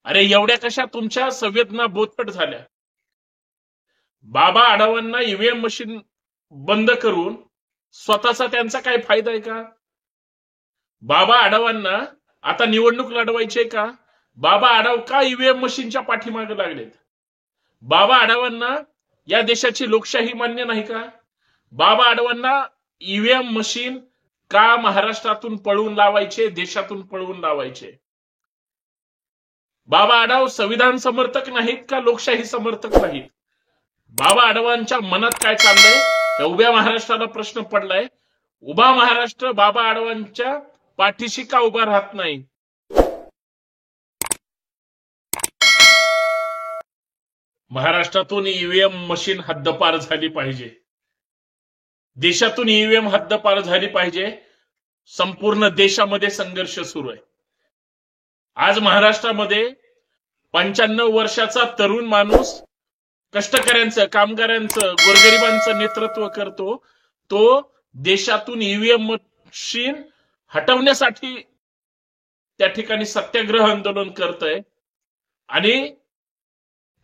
अरे एवढ्या कशा तुमच्या संवेदना बोधपट झाल्या? बाबा आढावांना ईव्हीएम मशीन बंद करून स्वतःचा त्यांचा काय फायदा आहे का? बाबा आढावांना आता निवडणूक लढवायची आहे का? बाबा आढाव का ईव्हीएम मशीनच्या पाठीमागे लागलेत? बाबा आढावांना या देशाची लोकशाही मान्य नाही का? बाबा आढावांना ईव्हीएम मशीन का महाराष्ट्रातून पळवून लावायचे, देशातून पळवून लावायचे? बाबा आढाव संविधान समर्थक नाहीत का लोकशाही समर्थक नाहीत? बाबा आढावांच्या मनात काय चाललंय या उभ्या महाराष्ट्राला प्रश्न पडलाय. उभा महाराष्ट्र बाबा आढावांच्या पाठीशी का उभा राहत नाही? महाराष्ट्रातून ईव्हीएम मशीन हद्दपार झाली पाहिजे. देशातून ईव्हीएम हद्दपार झाली पाहिजे. संपूर्ण देशामध्ये संघर्ष सुरू आहे. आज महाराष्ट्रामध्ये 95 वर्षाचा तरुण माणूस कष्टकऱ्यांचं, कामगारांचं, गोरगरिबांचं नेतृत्व करतो. तो देशातून ईव्हीएम मशीन हटवण्यासाठी त्या ठिकाणी सत्याग्रह आंदोलन करतंय. आणि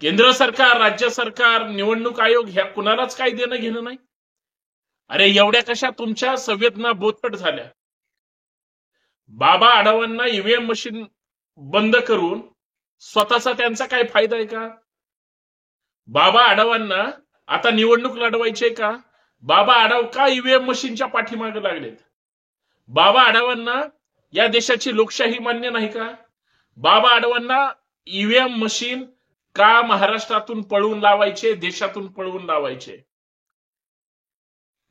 केंद्र सरकार, राज्य सरकार, निवडणूक आयोग ह्या कुणालाच काही देणं घेणं नाही. अरे एवढ्या कशा तुमच्या संवेदना बोधपट झाल्या? बाबा आढावांना ईव्हीएम मशीन बंद करून स्वतःचा त्यांचा काय फायदा आहे का? बाबा आढावांना आता निवडणूक लढवायची आहे का? बाबा आढाव का ईव्हीएम मशीनच्या पाठीमागे लागलेत? बाबा आढावांना या देशाची लोकशाही मान्य नाही का? बाबा आढावांना ईव्हीएम मशीन का महाराष्ट्रातून पळवून लावायचे, देशातून पळवून लावायचे?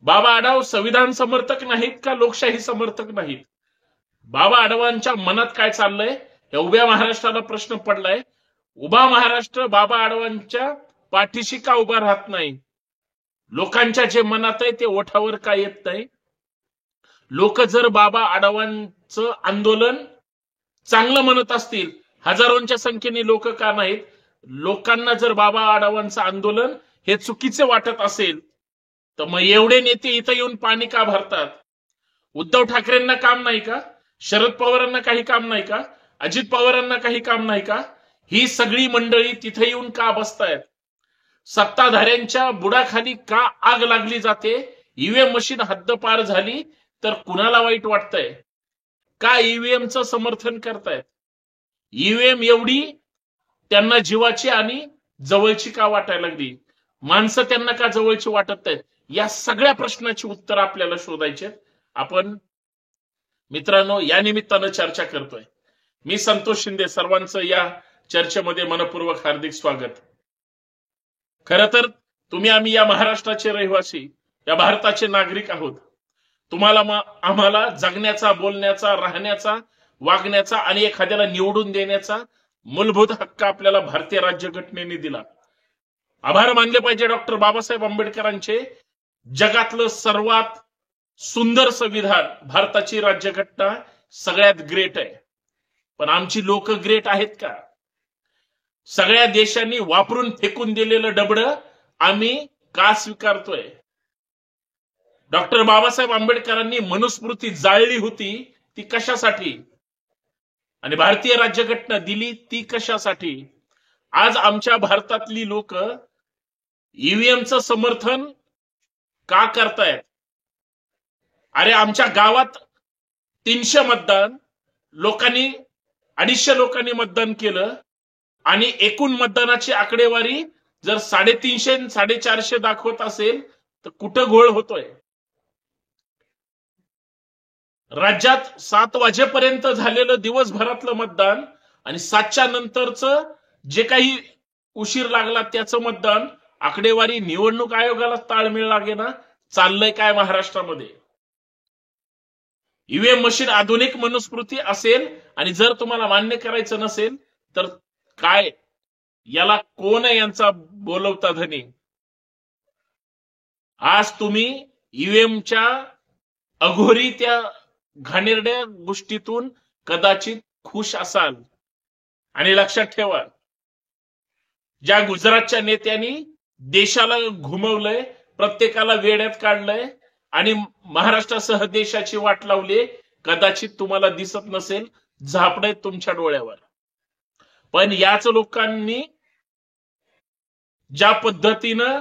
बाबा आढाव संविधान समर्थक नाहीत का लोकशाही समर्थक नाहीत? बाबा आढावांच्या मनात काय चाललंय या उभ्या महाराष्ट्राला प्रश्न पडलाय. उभा महाराष्ट्र बाबा आढावांच्या पाठीशी का उभा राहत नाही? लोकांच्या जे मनात आहे ते ओठावर का येत नाही? लोक जर बाबा आढावांचं आंदोलन चांगलं म्हणत असतील, हजारोंच्या संख्येने लोक का नाहीत? लोकांना जर बाबा आढावांचं आंदोलन हे चुकीचे वाटत असेल तर मग एवढे नेते इथं येऊन पाणी का भरतात? उद्धव ठाकरेंना काम नाही का? शरद पवारांना काही काम नाही का? अजित पवारांना काही काम नाही का? ही सगळी मंडळी तिथे येऊन का बसतायत? सत्ताधाऱ्यांच्या बुडाखाली का आग लागली जाते? ईव्हीएम मशीन हद्दपार झाली तर कुणाला वाईट वाटतंय? का ईव्हीएमचं समर्थन करतायत? ईव्हीएम एवढी त्यांना जीवाची आणि जवळची का वाटायला लागली? माणसं त्यांना का जवळची वाटत आहेत? या सगळ्या प्रश्नाची उत्तर आपल्याला शोधायचे. आपण मित्रांनो या निमित्तानं चर्चा करतोय. मी संतोष शिंदे, सर्वांचं या चर्चेमध्ये मनपूर्वक हार्दिक स्वागत. खरं तर तुम्ही आम्ही या महाराष्ट्राचे रहिवासी, या भारताचे नागरिक आहोत. तुम्हाला आम्हाला जगण्याचा, बोलण्याचा, राहण्याचा, वागण्याचा आणि एखाद्याला निवडून देण्याचा मूलभूत हक्क आपल्याला भारतीय राज्यघटनेने दिला. आभार मानले पाहिजे डॉक्टर बाबासाहेब आंबेडकरांचे. जगातलं सर्वात सुंदर संविधान भारताची राज्यघटना सगळ्यात ग्रेट आहे. पण आमची लोक ग्रेट आहेत का? सगळ्या देशांनी वापरून फेकून दिलेलं डबडं आम्ही का स्वीकारतोय? डॉक्टर बाबासाहेब आंबेडकरांनी मनुस्मृती जाळली होती ती कशासाठी? आणि भारतीय राज्यघटना दिली ती कशासाठी? आज आमच्या भारतातली लोक ईव्हीएमचं समर्थन का करतायत? अरे आमच्या गावात 300 मतदान लोकांनी, 250 लोकांनी मतदान केलं आणि एकूण मतदानाची आकडेवारी जर 350 450 दाखवत असेल तर कुठं घोळ होतोय? राज्यात 7 वाजेपर्यंत झालेलं दिवसभरातलं मतदान आणि 7च्या नंतरचं जे काही उशीर लागला त्याचं मतदान, आकडेवारी निवडणूक आयोगाला ताळमेळ लागेना. चाललंय काय महाराष्ट्रामध्ये? ईव्हीएम मशीन आधुनिक मनुस्मृती असेल आणि जर तुम्हाला मान्य करायचं नसेल तर काय? याला कोण आहे यांचा बोलवता धनी? आज तुम्ही ईव्हीएमच्या अघोरी त्या घाणेरड्या गोष्टीतून कदाचित खुश असाल. आणि लक्षात ठेवा, ज्या गुजरातच्या नेत्यांनी देशाला घुमवलंय, प्रत्येकाला वेड्यात काढलंय आणि महाराष्ट्रासह देशाची वाट लावली, कदाचित तुम्हाला दिसत नसेल, झापडे तुमच्या डोळ्यावर. पण याच लोकांनी ज्या पद्धतीनं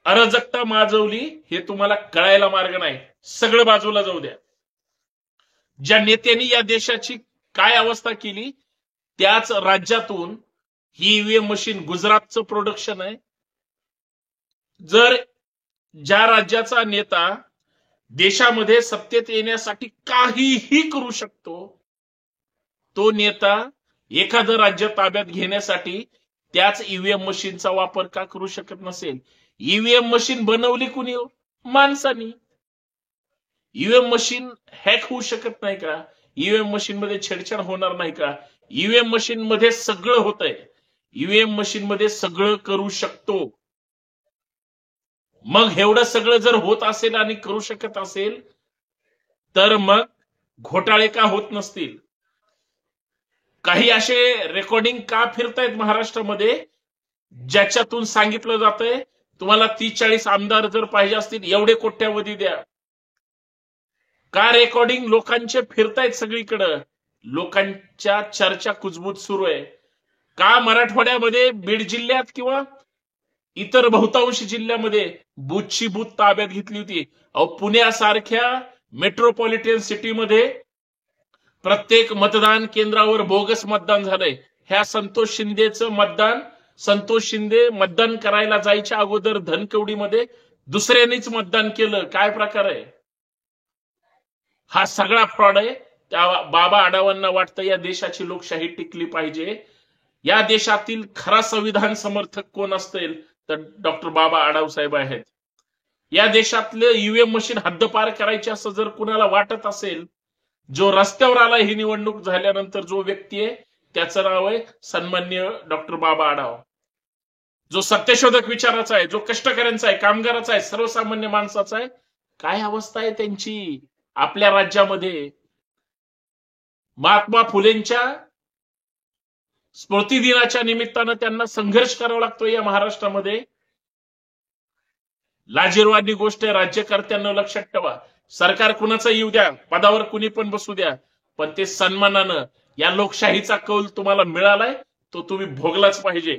अराजकता माजवली हे तुम्हाला कळायला मार्ग नाही. सगळं बाजूला जाऊ द्या. ज्या नेत्यांनी या देशाची काय अवस्था केली, त्याच राज्यातून ही ईव्हीएम मशीन गुजरातचं प्रोडक्शन आहे. जर ज्या राज्याचा नेता देशामध्ये सत्तेत येण्यासाठी काहीही करू शकतो, तो नेता एखादं राज्य ताब्यात घेण्यासाठी त्याच ईव्हीएम मशीनचा वापर का करू शकत नसेल? ईव्हीएम मशीन बनवली कुणी? माणसानी. ईव्हीएम मशीन हॅक होऊ शकत नाही का? ईव्हीएम मशीन मध्ये छेडछाड होणार नाही का? ईव्हीएम मशीन मध्ये सगळं होतंय. ईव्हीएम मशीन मध्ये सगळं करू शकतो. मग एवढं सगळं जर होत असेल आणि करू शकत असेल तर मग घोटाळे का होत नसतील? काही असे रेकॉर्डिंग का फिरतायत महाराष्ट्रामध्ये ज्याच्यातून सांगितलं जातंय तुम्हाला 30-40 आमदार जर पाहिजे असतील एवढे कोट्यावधी द्या? का रेकॉर्डिंग लोकांचे फिरतायत सगळीकडं? लोकांच्या चर्चा कुजबूज सुरू आहे. का मराठवाड्यामध्ये बीड जिल्ह्यात किंवा इतर बहुतांश जिल्ह्यामध्ये बूथची बूथ ताब्यात घेतली होती? पुण्यासारख्या मेट्रोपॉलिटन सिटीमध्ये प्रत्येक मतदान केंद्रावर बोगस मतदान झालंय. ह्या संतोष शिंदेचं मतदान, संतोष शिंदे मतदान करायला जायच्या अगोदर धनकवडीमध्ये दुसऱ्यांनीच मतदान केलं. काय प्रकार आहे हा? सगळा फ्रॉड आहे. त्या बाबा आढावांना वाटतं या देशाची लोकशाही टिकली पाहिजे. या देशातील खरा संविधान समर्थक कोण असतील तर डॉक्टर बाबा आढाव साहेब आहेत. या देशातले ईव्हीएम मशीन हद्दपार करायचे असं जर कुणाला वाटत असेल, जो रस्त्यावर आला ही निवडणूक झाल्यानंतर जो व्यक्ती आहे त्याचं नाव आहे सन्माननीय डॉक्टर बाबा आढाव. जो सत्यशोधक विचाराचा आहे, जो कष्टकऱ्यांचा आहे, कामगाराचा आहे, सर्वसामान्य माणसाचा आहे. काय अवस्था आहे त्यांची आपल्या राज्यामध्ये? महात्मा फुलेंच्या स्मृती दिनाच्या निमित्तानं त्यांना संघर्ष करावा लागतो या महाराष्ट्रामध्ये. लाजिरवाणी गोष्ट आहे. राज्यकर्त्यांना लक्षात ठेवा, सरकार कुणाचं येऊ द्या, पदावर कुणी पण बसू द्या, पण ते सन्मानानं या लोकशाहीचा कौल तुम्हाला मिळालाय तो तुम्ही भोगलाच पाहिजे.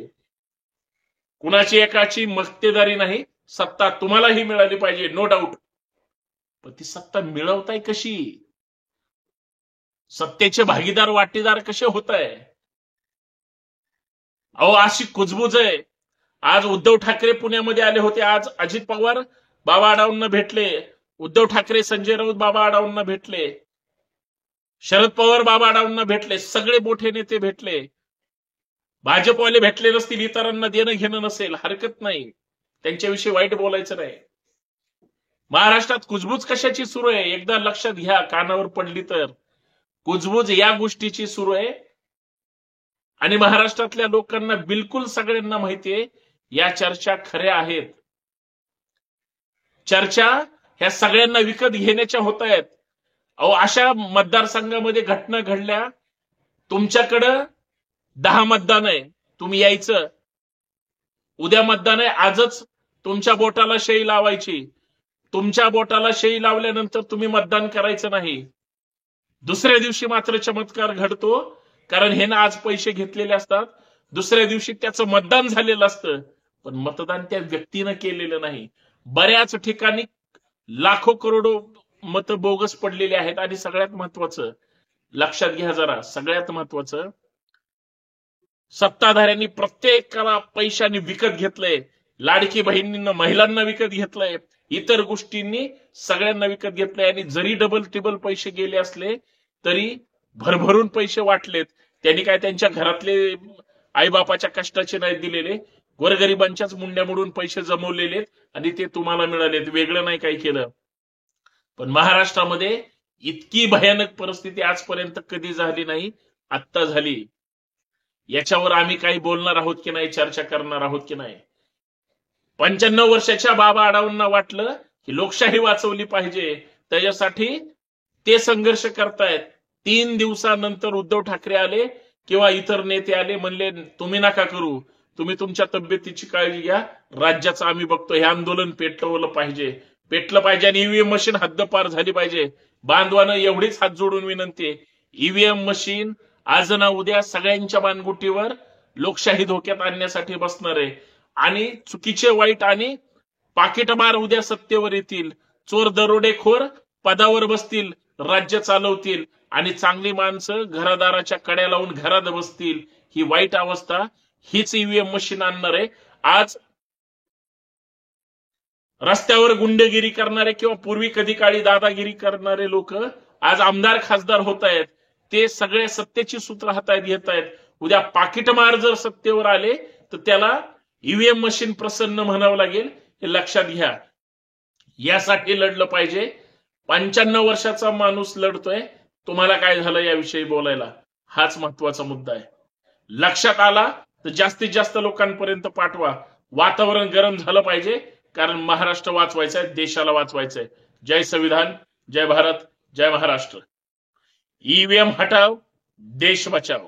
कुणाची एकाची मक्तेदारी नाही, सत्ता तुम्हालाही मिळाली पाहिजे, नो डाऊट. पण ती सत्ता मिळवताय कशी? सत्तेचे भागीदार वाटेदार कसे होत आहे? अहो अशी कुजबूज आहे. आज उद्धव ठाकरे पुण्यामध्ये आले होते. आज अजित पवार बाबा आढावांना भेटले, उद्धव ठाकरे संजय राऊत बाबा आढावांना भेटले, शरद पवार बाबा आढावांना भेटले, सगळे मोठे नेते भेटले. भाजपवाले भेटले नसतील, इतरांना देणं घेणं नसेल, हरकत नाही, त्यांच्याविषयी वाईट बोलायचं नाही. महाराष्ट्रात कुजबूज कशाची सुरू आहे एकदा लक्षात घ्या, कानावर पडली तर. कुजबूज या गोष्टीची सुरू आहे आणि महाराष्ट्रातल्या लोकांना बिलकुल सगळ्यांना माहितीये या चर्चा खऱ्या आहेत. चर्चा ह्या सगळ्यांना विकत घेण्याच्या होत आहेत. अहो अशा मतदारसंघामध्ये घटना घडल्या, तुमच्याकडं 10 मतदान आहे, तुम्ही यायचं, उद्या मतदान आहे, आजच तुमच्या बोटाला शेई लावायची. तुमच्या बोटाला शेई लावल्यानंतर तुम्ही मतदान करायचं नाही. दुसऱ्या दिवशी मात्र चमत्कार घडतो, कारण हे ना आज पैसे घेतलेले असतात. दुसऱ्या दिवशी त्याचं मतदान झालेलं असतं, पण मतदान त्या व्यक्तीनं केलेलं नाही. बऱ्याच ठिकाणी लाखो करोडो मत बोगस पडलेले आहेत. आणि सगळ्यात महत्वाचं लक्षात घ्या जरा, सगळ्यात महत्वाचं, सत्ताधाऱ्यांनी प्रत्येकाला पैशाने विकत घेतलंय. लाडकी बहिणींना, महिलांना विकत घेतलंय, इतर गोष्टींनी सगळ्यांना विकत घेतलंय. आणि जरी डबल टिबल पैसे गेले असले तरी भरभरून पैसे वाटलेत. त्यांनी काय त्यांच्या घरातले आईबापाच्या कष्टाचे नाही दिलेले, गोरगरिबांच्याच मुंड्या मोडून पैसे जमवलेले आणि ते तुम्हाला मिळालेत, वेगळं नाही काही केलं. पण महाराष्ट्रामध्ये इतकी भयानक परिस्थिती आजपर्यंत कधी झाली नाही, आत्ता झाली. याच्यावर आम्ही काही बोलणार आहोत की नाही, चर्चा करणार आहोत की नाही. 95 वर्षाच्या बाबा आढावांना वाटलं की लोकशाही वाचवली पाहिजे, त्याच्यासाठी ते संघर्ष करतायत. 3 दिवसानंतर उद्धव ठाकरे आले किंवा इतर नेते आले, म्हणले तुम्ही नका करू, तुम्ही तुमच्या तब्येतीची काळजी घ्या, राज्याचं आम्ही बघतो. हे आंदोलन पेटवलं पाहिजे आणि ईव्हीएम मशीन हद्दपार झाली पाहिजे. बांधवानं एवढीच हात जोडून विनंती आहे, ईव्हीएम मशीन आज ना उद्या सगळ्यांच्या मानगुटीवर लोकशाही धोक्यात आणण्यासाठी बसणार आहे. आणि चुकीचे वाईट आणि पाकिटमार उद्या सत्तेवर येतील. चोर दरोडेखोर पदावर बसतील, राज्य चालवतील आणि चांगली माणसं घरादाराच्या कड्या लावून घरात बसतील. ही वाईट अवस्था हीच ईव्हीएम मशीन आणणार आहे. आज रस्त्यावर गुंडगिरी करणारे किंवा पूर्वी कधी काळी दादागिरी करणारे लोक आज आमदार खासदार होत आहेत. ते सगळे सत्तेची सूत्र हातात घेत आहेत. उद्या पाकिटमार जर सत्तेवर आले तर त्याला ईव्हीएम मशीन प्रसन्न म्हणावं लागेल, हे लक्षात घ्या. यासाठी लढलं पाहिजे. 95 वर्षाचा माणूस लढतोय. तुम्हाला काय झालं याविषयी बोलायला, हाच महत्वाचा मुद्दा आहे. लक्षात आला तर जास्तीत जास्त लोकांपर्यंत पाठवा. वातावरण गरम झालं पाहिजे, कारण महाराष्ट्र वाचवायचा आहे, देशाला वाचवायचं आहे. जय संविधान, जय भारत, जय महाराष्ट्र. ईव्हीएम हटाव, देश बचाओ.